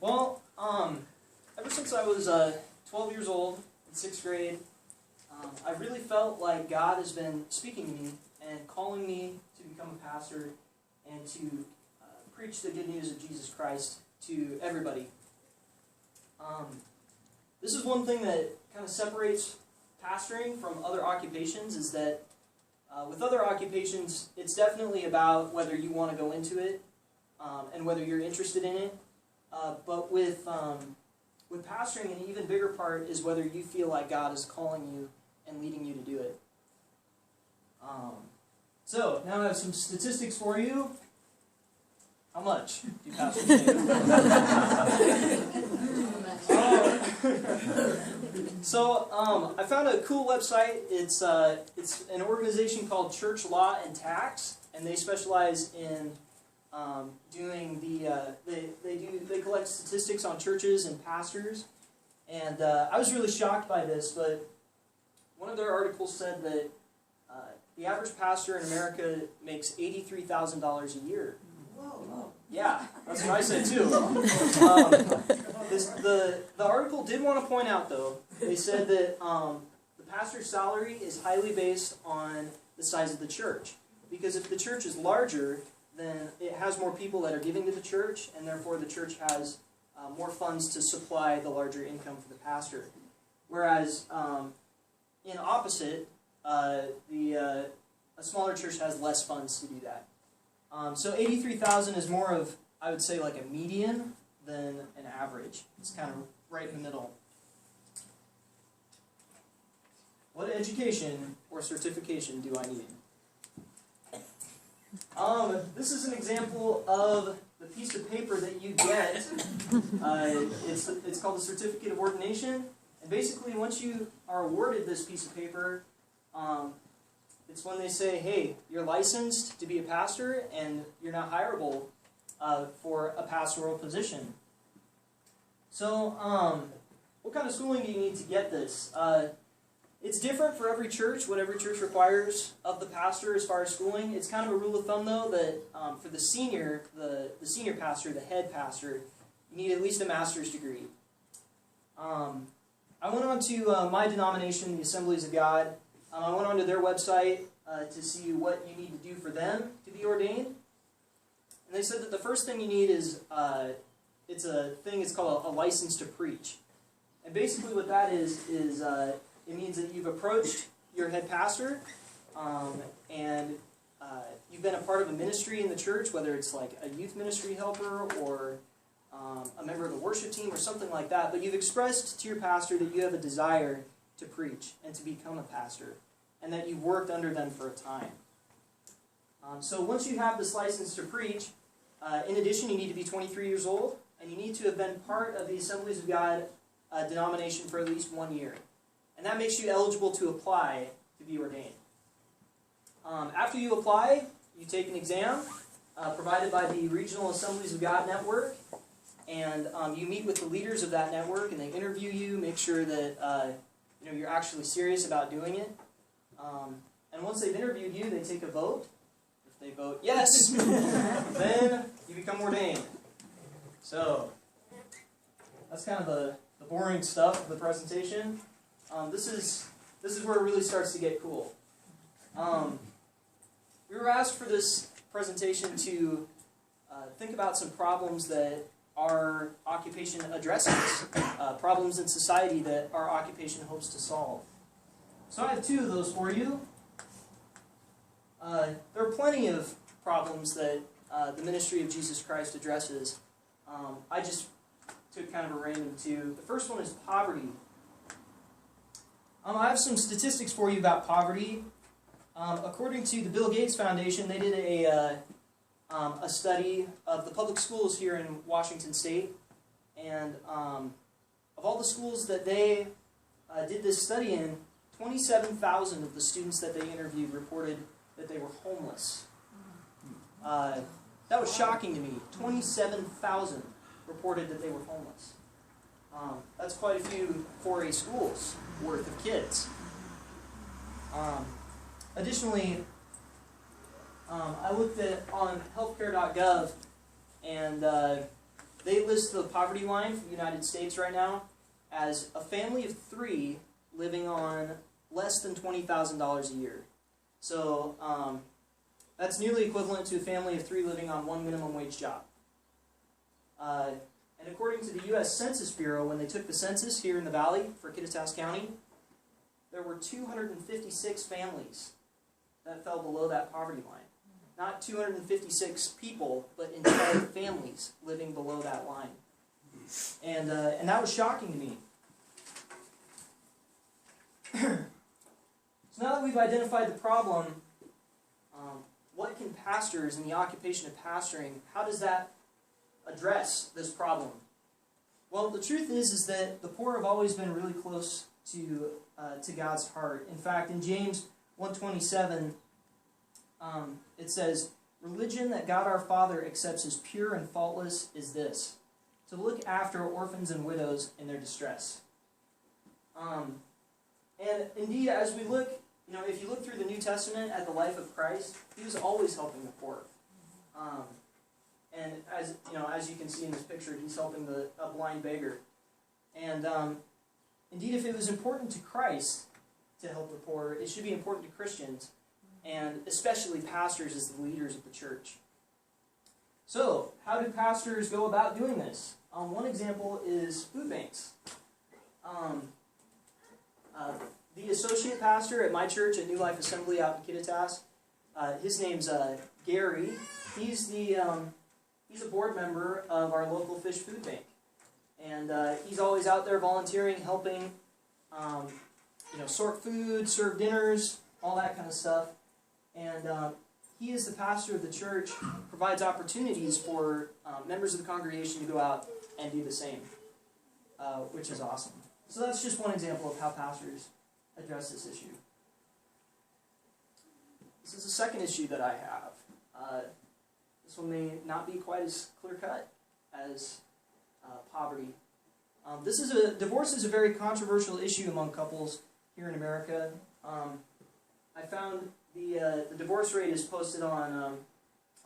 Well, ever since I was 12 years old, in 6th grade, I really felt like God has been speaking to me and calling me to become a pastor and to preach the good news of Jesus Christ to everybody. This is one thing that kind of separates pastoring from other occupations, is that with other occupations, it's definitely about whether you want to go into it and whether you're interested in it. But with pastoring, an even bigger part is whether you feel like God is calling you and leading you to do it. So, now I have some statistics for you. How much do pastors make? I found a cool website. It's an organization called Church Law and Tax, and they specialize in doing they collect statistics on churches and pastors. And I was really shocked by this, but one of their articles said that the average pastor in America makes $83,000 a year. Whoa. Yeah, that's what I said too. The article did want to point out, though, they said that the pastor's salary is highly based on the size of the church. Because if the church is larger, then it has more people that are giving to the church, and therefore the church has more funds to supply the larger income for the pastor. Whereas, in opposite, a smaller church has less funds to do that. So 83,000 is more of, I would say, like a median than an average. It's kind of right in the middle. What education or certification do I need? This is an example of the piece of paper that you get. It's called the Certificate of Ordination. And basically, once you are awarded this piece of paper, it's when they say, hey, you're licensed to be a pastor and you're not hireable for a pastoral position. So, what kind of schooling do you need to get this? It's different for every church, what every church requires of the pastor as far as schooling. It's kind of a rule of thumb, though, that for the senior pastor, the head pastor, you need at least a master's degree. I went on to my denomination, the Assemblies of God. I went onto their website to see what you need to do for them to be ordained. And they said that the first thing you need is, it's called a license to preach. And basically what that is it means that you've approached your head pastor, and you've been a part of a ministry in the church, whether it's like a youth ministry helper or a member of the worship team or something like that, but you've expressed to your pastor that you have a desire to preach and to become a pastor, and that you've worked under them for a time. So once you have this license to preach, in addition, you need to be 23 years old, and you need to have been part of the Assemblies of God denomination for at least 1 year. And that makes you eligible to apply to be ordained. After you apply, you take an exam provided by the Regional Assemblies of God Network, and you meet with the leaders of that network, and they interview you, make sure that you're actually serious about doing it. And once they've interviewed you, they take a vote. If they vote yes, then you become ordained. So, that's kind of the boring stuff of the presentation. This is where it really starts to get cool. We were asked for this presentation to think about some problems that our occupation addresses, problems in society that our occupation hopes to solve. So I have two of those for you. There are plenty of problems that the ministry of Jesus Christ addresses. I just took kind of a random two. The first one is poverty. I have some statistics for you about poverty. According to the Bill Gates Foundation, they did a study of the public schools here in Washington State, and of all the schools that they did this study in, 27,000 of the students that they interviewed reported that they were homeless. That was shocking to me. 27,000 reported that they were homeless. That's quite a few 4A schools worth of kids. Additionally, I looked on healthcare.gov, and They list the poverty line for the United States right now as a family of 3 living on less than $20,000 a year. So that's nearly equivalent to a family of 3 living on 1 minimum wage job. And according to the U.S. Census Bureau, when they took the census here in the Valley for Kittitas County, there were 256 families that fell below that poverty line. Not 256 people, but entire families living below that line. And that was shocking to me. So now that we've identified the problem, what can pastors in the occupation of pastoring, how does that address this problem? Well, the truth is that the poor have always been really close to God's heart. In fact, in James 1:27, it says, "Religion that God our Father accepts as pure and faultless is this, to look after orphans and widows in their distress." And indeed, as we look, if you look through the New Testament at the life of Christ, he was always helping the poor. And as you can see in this picture, he's helping a blind beggar. And indeed, if it was important to Christ to help the poor, it should be important to Christians, and especially pastors as the leaders of the church. So, how do pastors go about doing this? One example is food banks. The associate pastor at my church at New Life Assembly out in Kittitas, his name's Gary. He's a board member of our local fish food bank, and he's always out there volunteering, helping, sort food, serve dinners, all that kind of stuff. And he is the pastor of the church, provides opportunities for members of the congregation to go out and do the same, which is awesome. So that's just one example of how pastors address this issue. This is the second issue that I have. This one may not be quite as clear-cut as poverty. Divorce is a very controversial issue among couples here in America. I found the divorce rate is posted on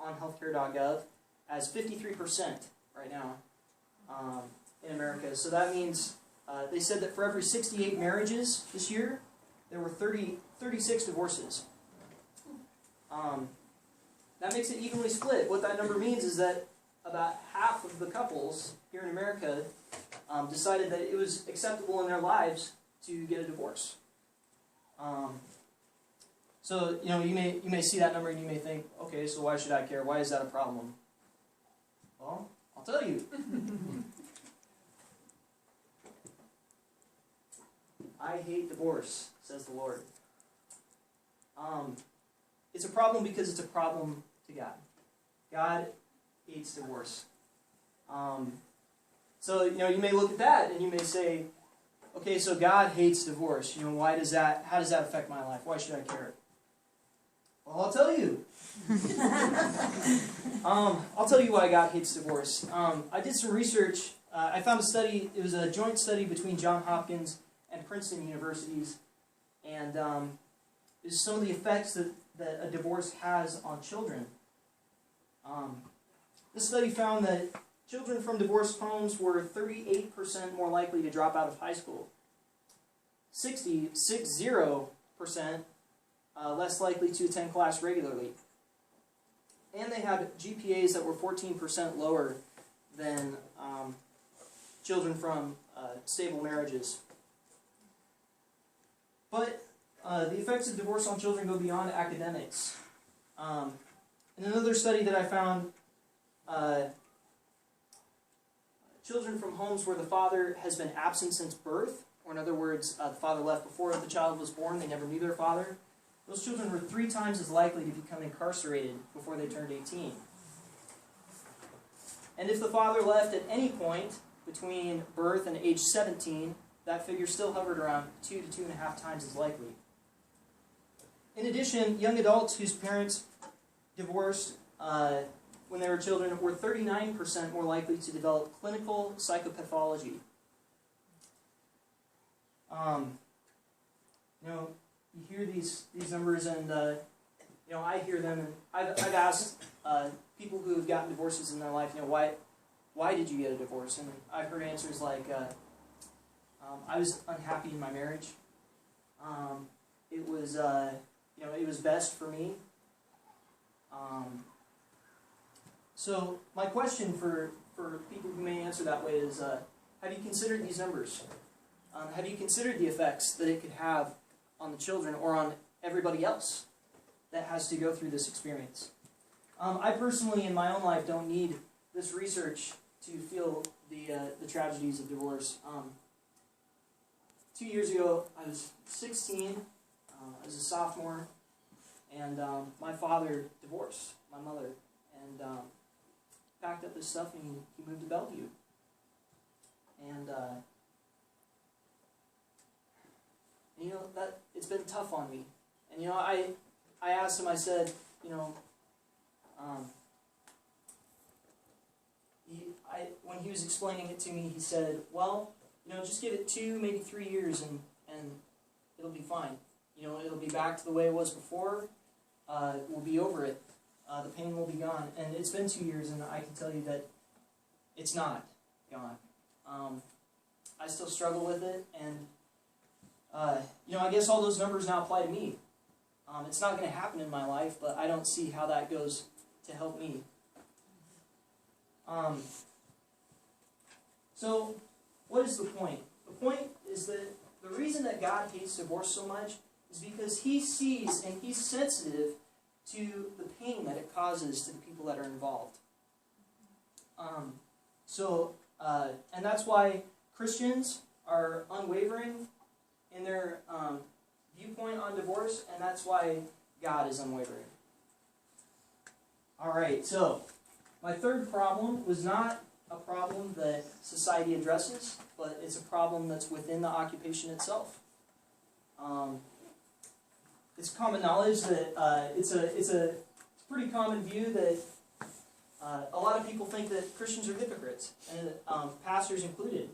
healthcare.gov as 53% right now in America. So that means they said that for every 68 marriages this year, there were 36 divorces. That makes it evenly split. What that number means is that about half of the couples here in America decided that it was acceptable in their lives to get a divorce. So you may see that number and you may think, okay, so why should I care? Why is that a problem? Well, I'll tell you. I hate divorce, says the Lord. It's a problem because it's a problem to God. God hates divorce. So you may look at that and you may say, okay, so God hates divorce. How does that affect my life? Why should I care? Well, I'll tell you. I'll tell you why God hates divorce. I did some research. I found a study. It was a joint study between Johns Hopkins and Princeton universities, and is some of the effects that a divorce has on children. This study found that children from divorced homes were 38% more likely to drop out of high school, 60% less likely to attend class regularly, and they had GPAs that were 14% lower than children from stable marriages. But the effects of divorce on children go beyond academics. In another study that I found, children from homes where the father has been absent since birth, or in other words, the father left before the child was born, they never knew their father, those children were 3 times as likely to become incarcerated before they turned 18. And if the father left at any point between birth and age 17, that figure still hovered around 2 to 2.5 times as likely. In addition, young adults whose parents divorced when they were children were 39% more likely to develop clinical psychopathology. You hear these numbers, and I hear them, and I've asked people who have gotten divorces in their life, why did you get a divorce? And I've heard answers like, I was unhappy in my marriage. It was, it was best for me. So my question for people who may answer that way is, have you considered these numbers? Have you considered the effects that it could have on the children or on everybody else that has to go through this experience? I personally, in my own life, don't need this research to feel the tragedies of divorce. 2 years ago, I was 16. I was a sophomore, and my father divorced my mother and packed up his stuff and he moved to Bellevue. And that it's been tough on me. And I asked him. I said, when he was explaining it to me, he said, well, just give it 2, maybe 3 years, and it'll be fine. It'll be back to the way it was before. We'll be over it. The pain will be gone. And it's been 2 years, and I can tell you that it's not gone. I still struggle with it, and I guess all those numbers now apply to me. It's not going to happen in my life, but I don't see how that goes to help me. So, what is the point? The point is that the reason that God hates divorce so much is because He sees and He's sensitive to the pain that it causes to the people that are involved. And that's why Christians are unwavering in their viewpoint on divorce, and that's why God is unwavering. Alright, so my third problem was not a problem that society addresses, but it's a problem that's within the occupation itself. It's common knowledge that it's a pretty common view that a lot of people think that Christians are hypocrites, and pastors included.